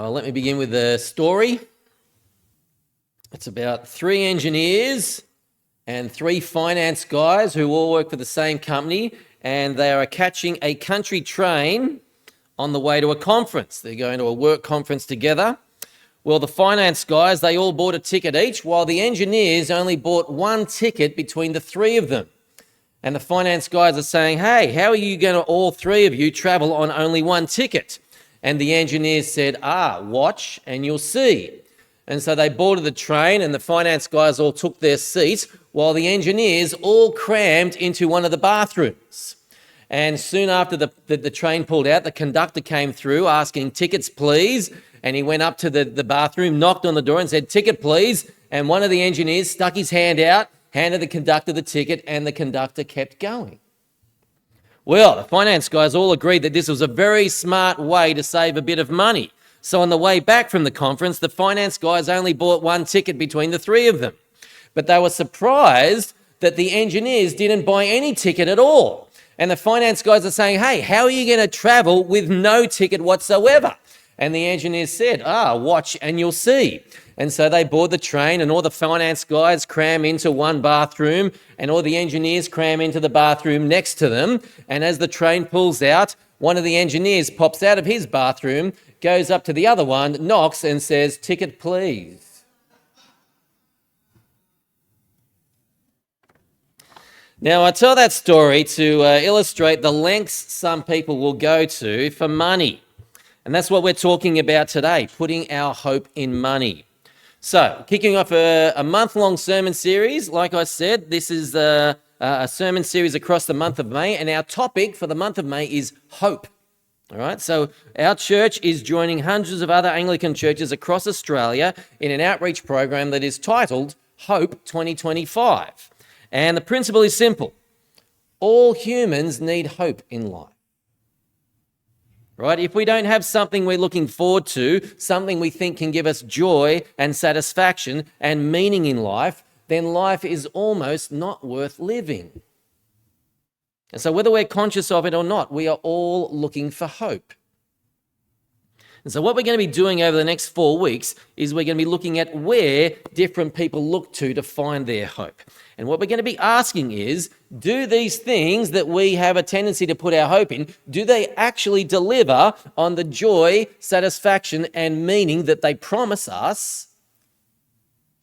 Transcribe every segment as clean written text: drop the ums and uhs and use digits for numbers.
Let me begin with the story. It's about 3 engineers and 3 finance guys who all work for the same company, and they are catching a country train on the way to a conference. They're going to a work conference together. Well, the finance guys, they all bought a ticket each, while the engineers only bought 1 ticket between the 3 of them. And the finance guys are saying, hey, how are you going to, all 3 of you, travel on only 1 ticket? And the engineers said, watch and you'll see. And so they boarded the train, and the finance guys all took their seats while the engineers all crammed into one of the bathrooms. And soon after the train pulled out, the conductor came through asking, tickets please. And he went up to the bathroom, knocked on the door and said, ticket please. And one of the engineers stuck his hand out, handed the conductor the ticket, and the conductor kept going. Well, the finance guys all agreed that this was a very smart way to save a bit of money. So on the way back from the conference, the finance guys only bought 1 ticket between the 3 of them. But they were surprised that the engineers didn't buy any ticket at all. And the finance guys are saying, hey, how are you going to travel with no ticket whatsoever? And the engineers said, watch and you'll see. And so they board the train, and all the finance guys cram into one bathroom, and all the engineers cram into the bathroom next to them. And as the train pulls out, one of the engineers pops out of his bathroom, goes up to the other one, knocks and says, ticket please. Now, I tell that story to illustrate the lengths some people will go to for money. And that's what we're talking about today, putting our hope in money. So, kicking off a month-long sermon series. Like I said, this is a sermon series across the month of May, and our topic for the month of May is hope. All right, so our church is joining hundreds of other Anglican churches across Australia in an outreach program that is titled Hope 2025. And the principle is simple. All humans need hope in life. Right? If we don't have something we're looking forward to, something we think can give us joy and satisfaction and meaning in life, then life is almost not worth living. And so whether we're conscious of it or not, we are all looking for hope. And so what we're going to be doing over the next 4 weeks is we're going to be looking at where different people look to find their hope. And what we're going to be asking is, do these things that we have a tendency to put our hope in, do they actually deliver on the joy, satisfaction, and meaning that they promise us?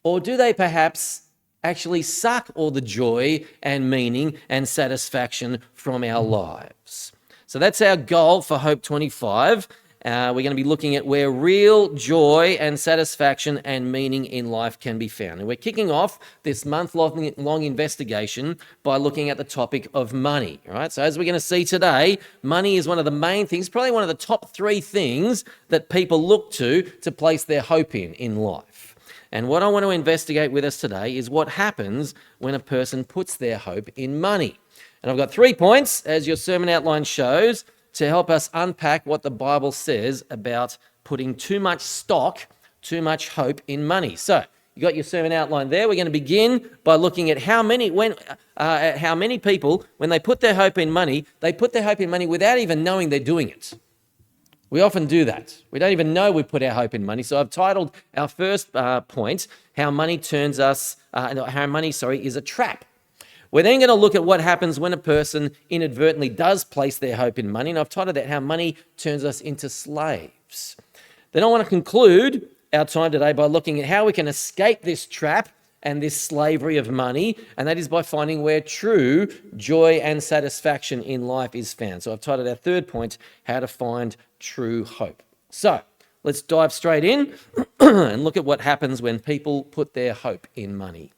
Or do they perhaps actually suck all the joy and meaning and satisfaction from our lives? So that's our goal for Hope 25. We're going to be looking at where real joy and satisfaction and meaning in life can be found. And we're kicking off this month-long investigation by looking at the topic of money. All right? So as we're going to see today, money is one of the main things, probably one of the top 3 things that people look to place their hope in life. And what I want to investigate with us today is what happens when a person puts their hope in money. And I've got 3 points, as your sermon outline shows, to help us unpack what the Bible says about putting too much stock, too much hope in money. So you got your sermon outline there. We're going to begin by looking at how many people, when they put their hope in money, they put their hope in money without even knowing they're doing it. We often do that. We don't even know we put our hope in money. So I've titled our first point, how money is a trap. We're then going to look at what happens when a person inadvertently does place their hope in money, and I've titled that, how money turns us into slaves. Then I want to conclude our time today by looking at how we can escape this trap and this slavery of money, and that is by finding where true joy and satisfaction in life is found. So I've titled our third point, how to find true hope. So let's dive straight in and look at what happens when people put their hope in money.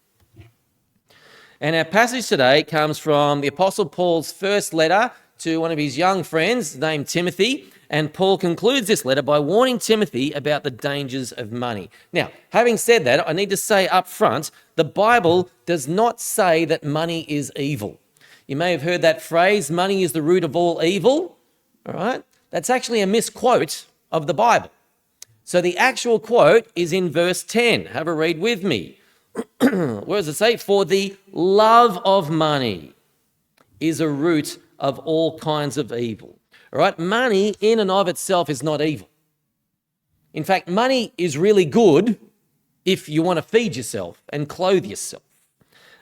And our passage today comes from the Apostle Paul's first letter to one of his young friends named Timothy. And Paul concludes this letter by warning Timothy about the dangers of money. Now, having said that, I need to say up front, the Bible does not say that money is evil. You may have heard that phrase, money is the root of all evil. All right? That's actually a misquote of the Bible. So the actual quote is in verse 10. Have a read with me. What does it say? For the love of money is a root of all kinds of evil. All right? Money in and of itself is not evil. In fact, money is really good if you want to feed yourself and clothe yourself.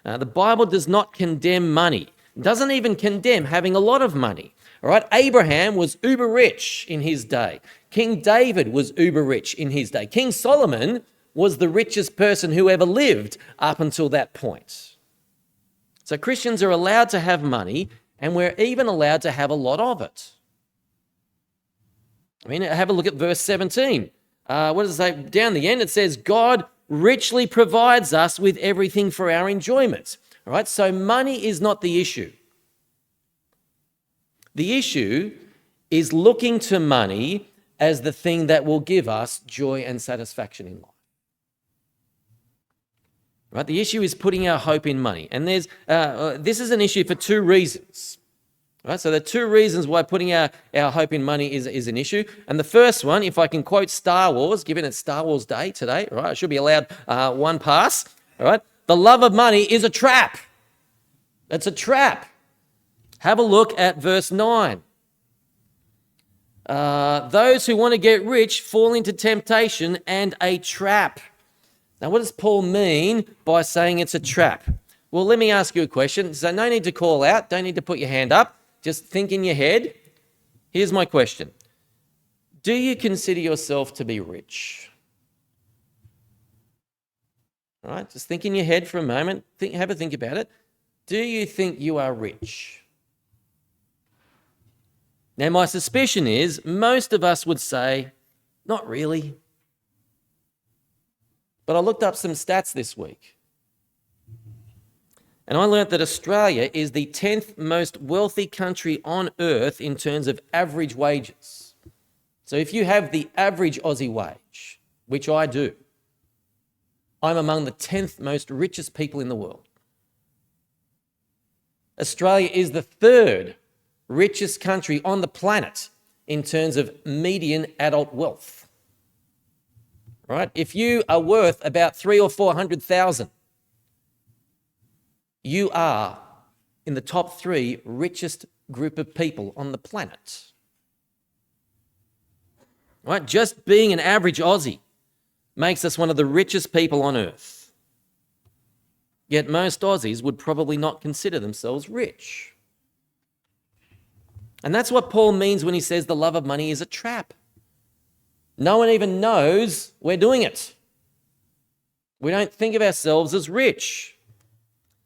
The Bible does not condemn money. It doesn't even condemn having a lot of money. All right, Abraham was uber rich in his day. King David was uber rich in his day. King Solomon was the richest person who ever lived up until that point. So Christians are allowed to have money, and we're even allowed to have a lot of it. I mean, have a look at verse 17. What does it say? Down the end, it says, God richly provides us with everything for our enjoyment. All right, so money is not the issue. The issue is looking to money as the thing that will give us joy and satisfaction in life. Right? The issue is putting our hope in money. And this is an issue for two reasons. Right? So there are two reasons why putting our hope in money is an issue. And the first one, if I can quote Star Wars, given it's Star Wars Day today, right? I should be allowed one pass. All right? The love of money is a trap. It's a trap. Have a look at verse 9. Those who want to get rich fall into temptation and a trap. Now, what does Paul mean by saying it's a trap? Well, let me ask you a question. So no need to call out. Don't need to put your hand up. Just think in your head. Here's my question. Do you consider yourself to be rich? All right, just think in your head for a moment. Have a think about it. Do you think you are rich? Now, my suspicion is most of us would say, not really. But I looked up some stats this week. And I learnt that Australia is the 10th most wealthy country on earth in terms of average wages. So if you have the average Aussie wage, which I do, I'm among the 10th most richest people in the world. Australia is the third richest country on the planet in terms of median adult wealth. Right? If you are worth about 300,000 or 400,000, you are in the top 3 richest group of people on the planet. Right? Just being an average Aussie makes us one of the richest people on earth. Yet most Aussies would probably not consider themselves rich. And that's what Paul means when he says the love of money is a trap. No one even knows we're doing it. We don't think of ourselves as rich.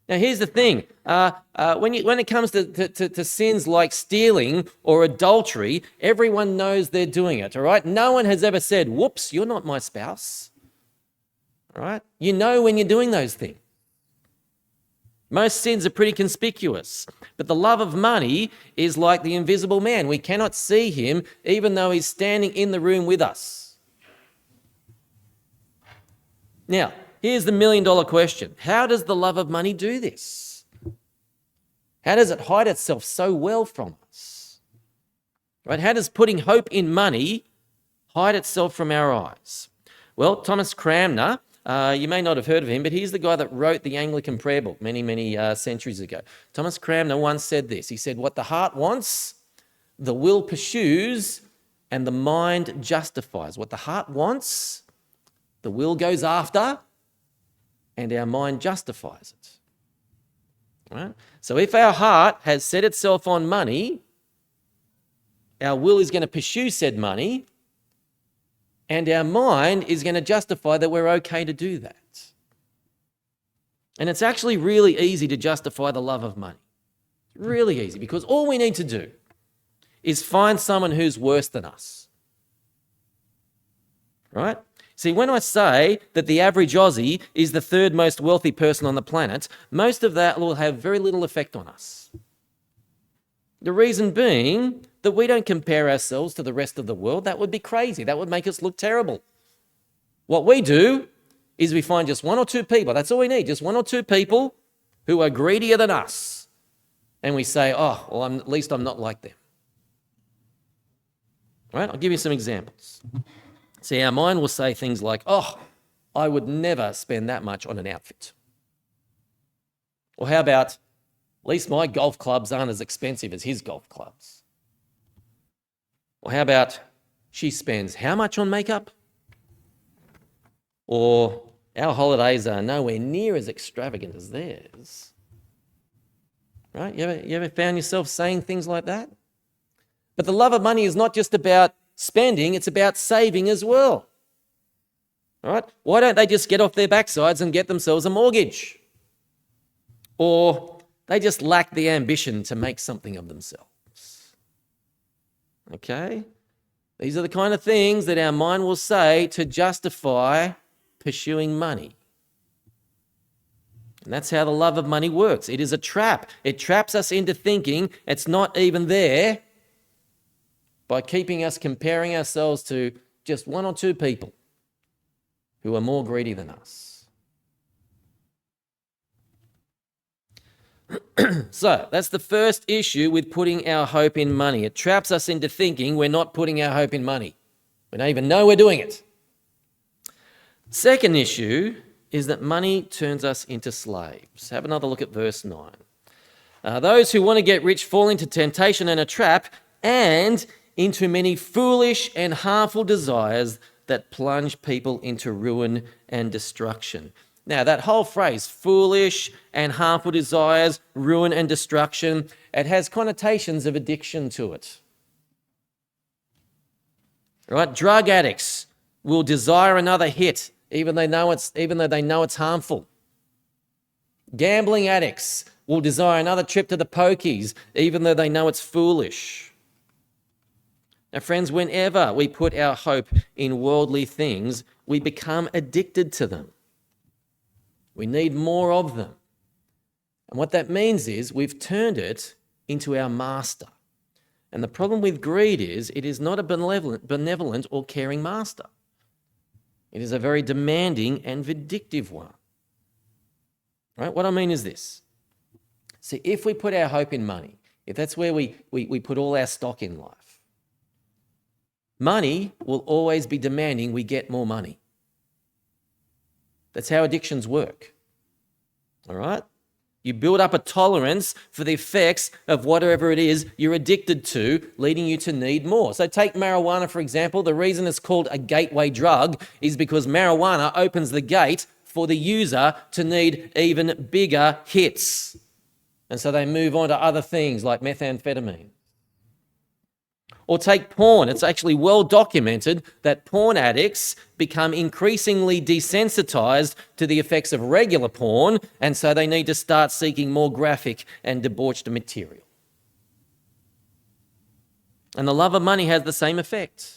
Now, here's the thing. When it comes to sins like stealing or adultery, everyone knows they're doing it, all right? No one has ever said, whoops, you're not my spouse, all right? You know when you're doing those things. Most sins are pretty conspicuous, but the love of money is like the invisible man. We cannot see him even though he's standing in the room with us. Now, here's the million-dollar question. How does the love of money do this? How does it hide itself so well from us? Right? How does putting hope in money hide itself from our eyes? Well, Thomas Cranmer, you may not have heard of him, but he's the guy that wrote the Anglican prayer book many centuries ago. Thomas Cranmer once said this. He said, what the heart wants, the will pursues, and the mind justifies. What the heart wants, the will goes after, and our mind justifies it. Right? So if our heart has set itself on money, our will is going to pursue said money, and our mind is going to justify that we're okay to do that. And it's actually really easy to justify the love of money. Really easy, because all we need to do is find someone who's worse than us. Right? See, when I say that the average Aussie is the third most wealthy person on the planet, most of that will have very little effect on us. The reason being that we don't compare ourselves to the rest of the world. That would be crazy. That would make us look terrible. What we do is we find just 1 or 2 people. That's all we need, just 1 or 2 people who are greedier than us. And we say, oh, well, at least I'm not like them. Right? I'll give you some examples. See, our mind will say things like, oh, I would never spend that much on an outfit. Or how about, at least my golf clubs aren't as expensive as his golf clubs. Or how about, she spends how much on makeup? Or our holidays are nowhere near as extravagant as theirs. Right? You ever found yourself saying things like that? But the love of money is not just about spending, it's about saving as well. All right? Why don't they just get off their backsides and get themselves a mortgage? Or they just lack the ambition to make something of themselves. Okay? These are the kind of things that our mind will say to justify pursuing money. And that's how the love of money works. It is a trap. It traps us into thinking it's not even there by keeping us comparing ourselves to just one or two people who are more greedy than us. So that's the first issue with putting our hope in money. It traps us into thinking we're not putting our hope in money. We don't even know we're doing it. Second issue is that money turns us into slaves. Have another look at verse 9. Those who want to get rich fall into temptation and a trap and into many foolish and harmful desires that plunge people into ruin and destruction. Now, that whole phrase, foolish and harmful desires, ruin and destruction, it has connotations of addiction to it. Right? Drug addicts will desire another hit even though they know it's harmful. Gambling addicts will desire another trip to the pokies even though they know it's foolish. Now, friends, whenever we put our hope in worldly things, we become addicted to them. We need more of them. And what that means is we've turned it into our master. And the problem with greed is it is not a benevolent or caring master. It is a very demanding and vindictive one. Right? What I mean is this. See, if we put our hope in money, if that's where we put all our stock in life, money will always be demanding we get more money. That's how addictions work. All right? You build up a tolerance for the effects of whatever it is you're addicted to, leading you to need more. So take marijuana, for example. The reason it's called a gateway drug is because marijuana opens the gate for the user to need even bigger hits. And so they move on to other things like methamphetamine. Or take porn. It's actually well documented that porn addicts become increasingly desensitized to the effects of regular porn, and so they need to start seeking more graphic and debauched material. And the love of money has the same effect.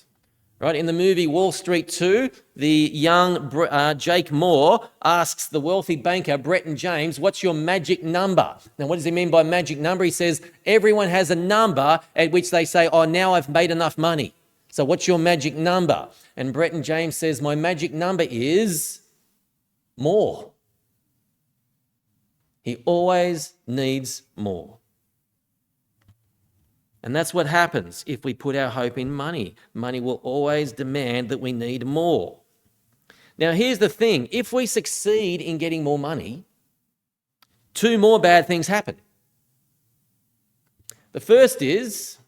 Right? In the movie Wall Street 2, the young Jake Moore asks the wealthy banker, Bretton James, what's your magic number? Now, what does he mean by magic number? He says, everyone has a number at which they say, oh, now I've made enough money. So what's your magic number? And Bretton James says, my magic number is more. He always needs more. And that's what happens if we put our hope in money. Money will always demand that we need more. Now, here's the thing. If we succeed in getting more money, two more bad things happen. The first is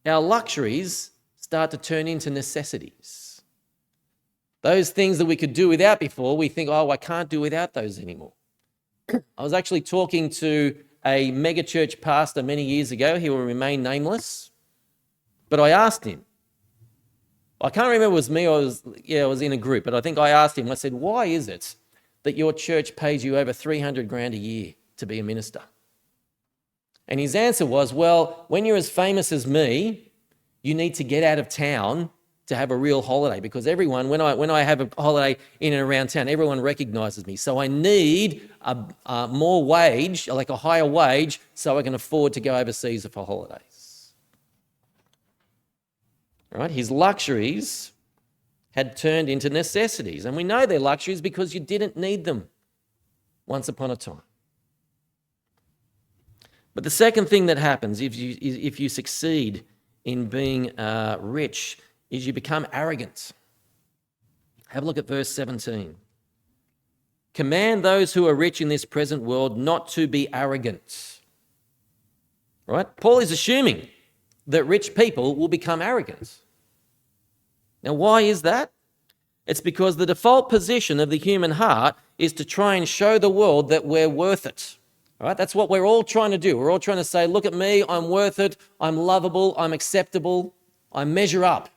our luxuries start to turn into necessities. Those things that we could do without before, we think, oh, I can't do without those anymore. I was actually talking to a megachurch pastor many years ago. He will remain nameless. But I asked him, I can't remember if it was me or I was in a group, but I think I asked him, I said, why is it that your church pays you over $300,000 a year to be a minister? And his answer was, well, when you're as famous as me, you need to get out of town to have a real holiday, because everyone, when I have a holiday in and around town, everyone recognizes me. So I need a more wage, like a higher wage, so I can afford to go overseas for holidays. All right? His luxuries had turned into necessities. And we know they're luxuries because you didn't need them once upon a time. But the second thing that happens if you succeed in being rich is you become arrogant. Have a look at verse 17. Command those who are rich in this present world not to be arrogant. Right? Paul is assuming that rich people will become arrogant. Now, why is that? It's because the default position of the human heart is to try and show the world that we're worth it. All right? That's what we're all trying to do. We're all trying to say, look at me, I'm worth it, I'm lovable, I'm acceptable, I measure up.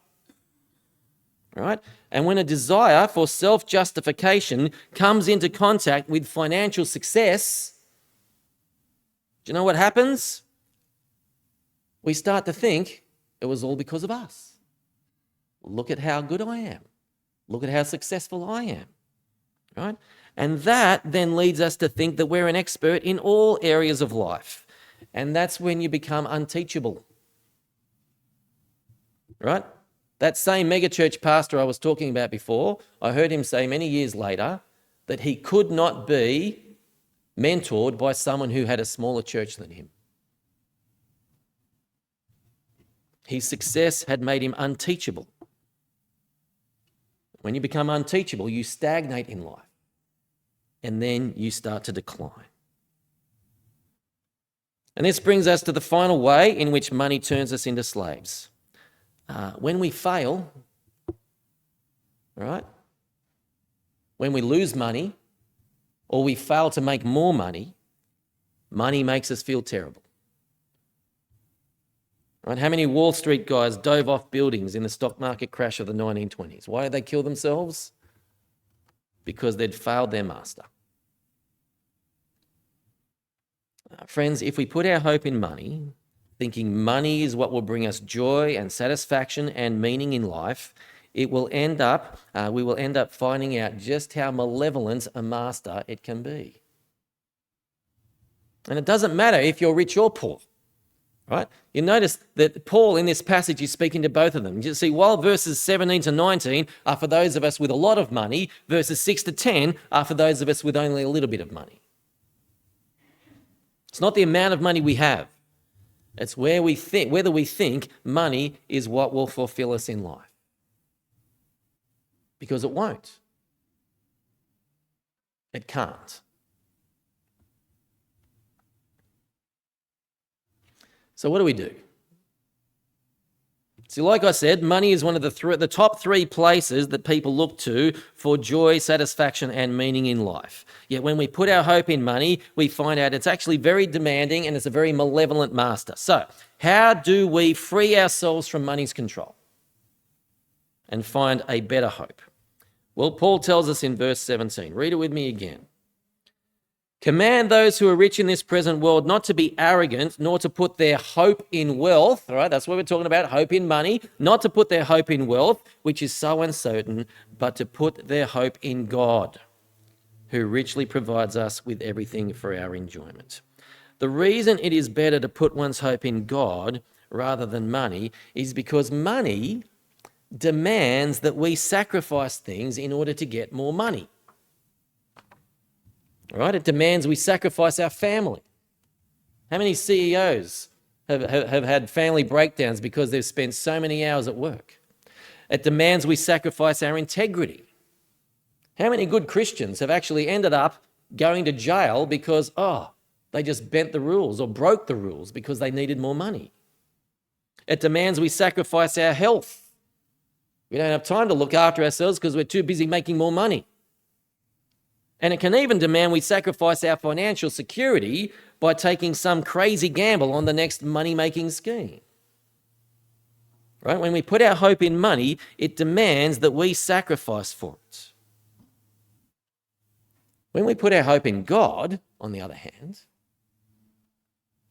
All right? And when a desire for self-justification comes into contact with financial success, do you know what happens? We start to think it was all because of us. Look at how good I am. Look at how successful I am. Right? And that then leads us to think that we're an expert in all areas of life. And that's when you become unteachable. Right? That same megachurch pastor I was talking about before, I heard him say many years later that he could not be mentored by someone who had a smaller church than him. His success had made him unteachable. When you become unteachable, you stagnate in life, and then you start to decline. And this brings us to the final way in which money turns us into slaves. When we fail, right? When we lose money, or we fail to make more money, money makes us feel terrible. Right? How many Wall Street guys dove off buildings in the stock market crash of the 1920s? Why did they kill themselves? Because they'd failed their master. Friends, if we put our hope in money, thinking money is what will bring us joy and satisfaction and meaning in life, we will end up finding out just how malevolent a master it can be. And it doesn't matter if you're rich or poor. Right? You notice that Paul in this passage is speaking to both of them. You see, while verses 17 to 19 are for those of us with a lot of money, verses 6 to 10 are for those of us with only a little bit of money. It's not the amount of money we have. It's whether we think money is what will fulfill us in life. Because it won't. It can't. So what do we do? See, like I said, money is one of the top three places that people look to for joy, satisfaction, and meaning in life. Yet when we put our hope in money, we find out it's actually very demanding and it's a very malevolent master. So how do we free ourselves from money's control and find a better hope? Well, Paul tells us in verse 17. Read it with me again. Command those who are rich in this present world not to be arrogant, nor to put their hope in wealth. All right, that's what we're talking about, hope in money. Not to put their hope in wealth, which is so uncertain, but to put their hope in God, who richly provides us with everything for our enjoyment. The reason it is better to put one's hope in God rather than money is because money demands that we sacrifice things in order to get more money. All right, it demands we sacrifice our family. How many CEOs have had family breakdowns because they've spent so many hours at work? It demands we sacrifice our integrity. How many good Christians have actually ended up going to jail because, they just bent the rules or broke the rules because they needed more money? It demands we sacrifice our health. We don't have time to look after ourselves because we're too busy making more money. And it can even demand we sacrifice our financial security by taking some crazy gamble on the next money-making scheme. Right? When we put our hope in money, it demands that we sacrifice for it. When we put our hope in God, on the other hand,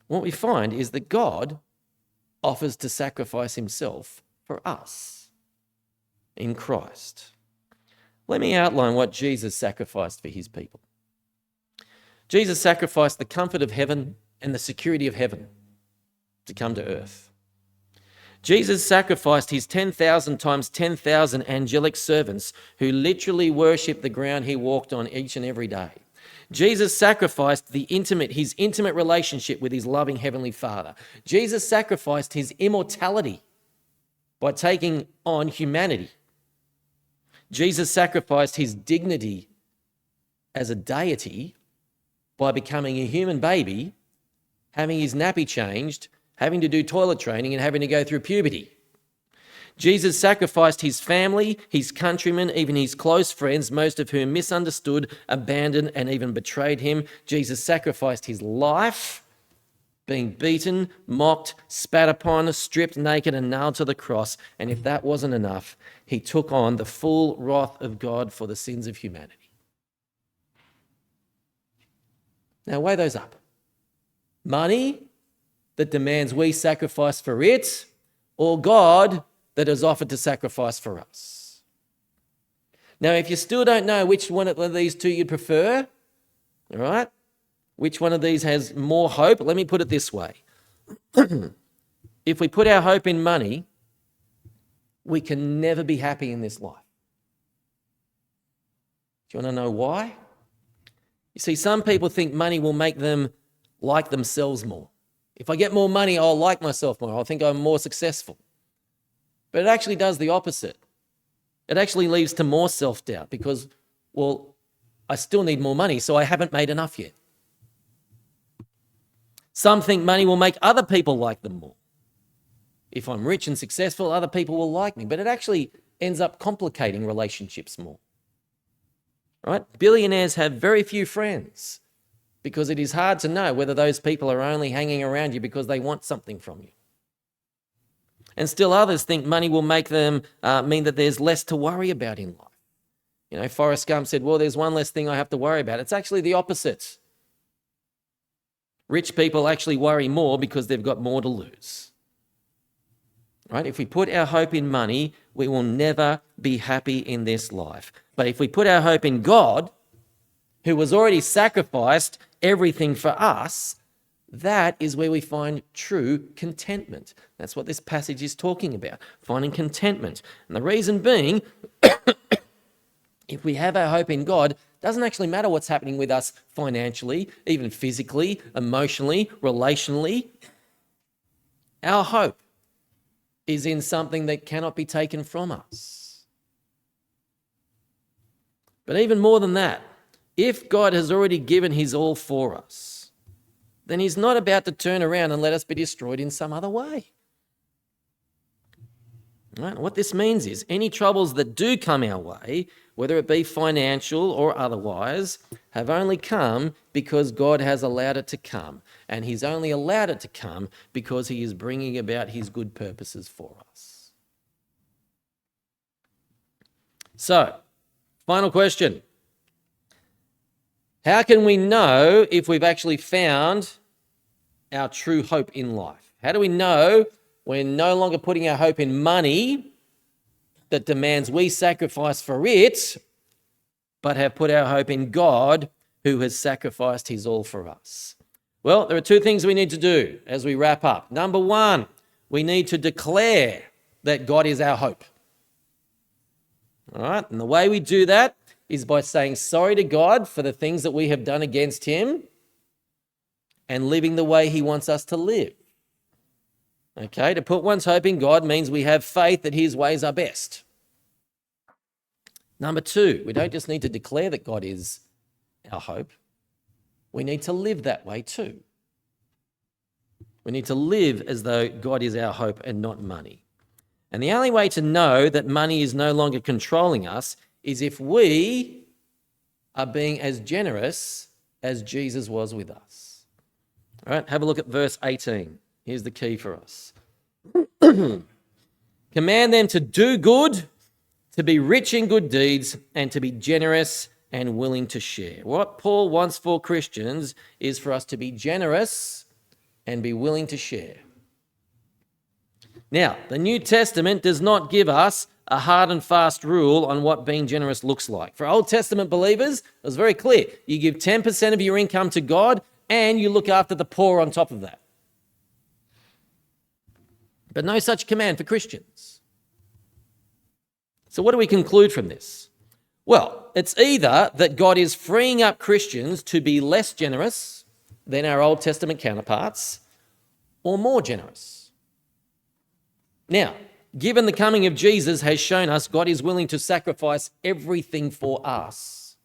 what we find is that God offers to sacrifice himself for us in Christ. Let me outline what Jesus sacrificed for his people. Jesus sacrificed the comfort of heaven and the security of heaven to come to earth. Jesus sacrificed his 10,000 times 10,000 angelic servants who literally worship the ground he walked on each and every day. Jesus sacrificed his intimate relationship with his loving heavenly Father. Jesus sacrificed his immortality by taking on humanity. Jesus sacrificed his dignity as a deity by becoming a human baby, having his nappy changed, having to do toilet training, and having to go through puberty. Jesus sacrificed his family, his countrymen, even his close friends, most of whom misunderstood, abandoned, and even betrayed him. Jesus sacrificed his life, being beaten, mocked, spat upon, stripped naked, and nailed to the cross. And if that wasn't enough, he took on the full wrath of God for the sins of humanity. Now weigh those up. Money that demands we sacrifice for it, or God that has offered to sacrifice for us. Now, if you still don't know which one of these two you'd prefer, all right, which one of these has more hope, let me put it this way. If we put our hope in money, we can never be happy in this life. Do you want to know why? You see, some people think money will make them like themselves more. If I get more money, I'll like myself more. I'll think I'm more successful. But it actually does the opposite. It actually leads to more self-doubt because, well, I still need more money, so I haven't made enough yet. Some think money will make other people like them more. If I'm rich and successful, other people will like me. But it actually ends up complicating relationships more. Right? Billionaires have very few friends because it is hard to know whether those people are only hanging around you because they want something from you. And still others think money will make them mean that there's less to worry about in life. You know, Forrest Gump said, well, there's one less thing I have to worry about. It's actually the opposite. Rich people actually worry more because they've got more to lose. Right? If we put our hope in money, we will never be happy in this life. But if we put our hope in God, who has already sacrificed everything for us, that is where we find true contentment. That's what this passage is talking about, finding contentment. And the reason being, if we have our hope in God, it doesn't actually matter what's happening with us financially, even physically, emotionally, relationally. Our hope is in something that cannot be taken from us. But even more than that, if God has already given his all for us, then he's not about to turn around and let us be destroyed in some other way. Right? What this means is any troubles that do come our way, whether it be financial or otherwise, have only come because God has allowed it to come. And he's only allowed it to come because he is bringing about his good purposes for us. So, final question. How can we know if we've actually found our true hope in life? How do we know we're no longer putting our hope in money that demands we sacrifice for it, but have put our hope in God who has sacrificed his all for us? Well, there are two things we need to do as we wrap up. Number one, we need to declare that God is our hope. All right, and the way we do that is by saying sorry to God for the things that we have done against him and living the way he wants us to live. Okay, to put one's hope in God means we have faith that his ways are best. Number two, we don't just need to declare that God is our hope. We need to live that way too. We need to live as though God is our hope and not money. And the only way to know that money is no longer controlling us is if we are being as generous as Jesus was with us. All right, have a look at verse 18. Here's the key for us. Command them to do good, to be rich in good deeds, and to be generous and willing to share. What Paul wants for Christians is for us to be generous and be willing to share. Now, the New Testament does not give us a hard and fast rule on what being generous looks like. For Old Testament believers, it was very clear. You give 10% of your income to God and you look after the poor on top of that. But no such command for Christians. So what do we conclude from this? Well, it's either that God is freeing up Christians to be less generous than our Old Testament counterparts or more generous. Now, given the coming of Jesus has shown us God is willing to sacrifice everything for us,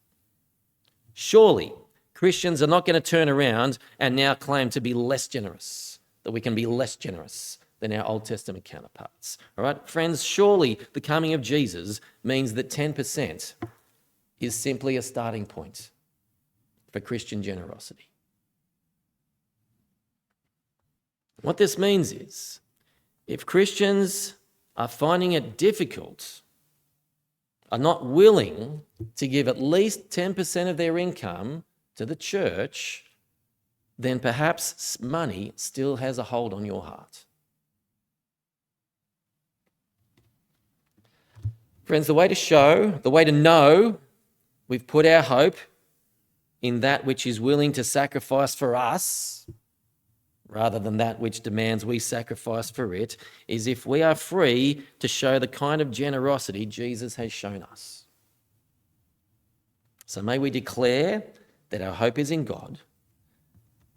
surely Christians are not going to turn around and now claim to be less generous, that we can be less generous than our Old Testament counterparts. All right, friends, surely the coming of Jesus means that 10% is simply a starting point for Christian generosity. What this means is, if Christians are finding it difficult, are not willing to give at least 10% of their income to the church, then perhaps money still has a hold on your heart. Friends, the way to know we've put our hope in that which is willing to sacrifice for us, rather than that which demands we sacrifice for it, is if we are free to show the kind of generosity Jesus has shown us. So may we declare that our hope is in God,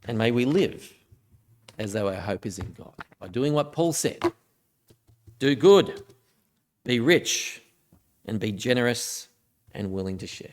and may we live as though our hope is in God, by doing what Paul said: do good, be rich, and be generous and willing to share.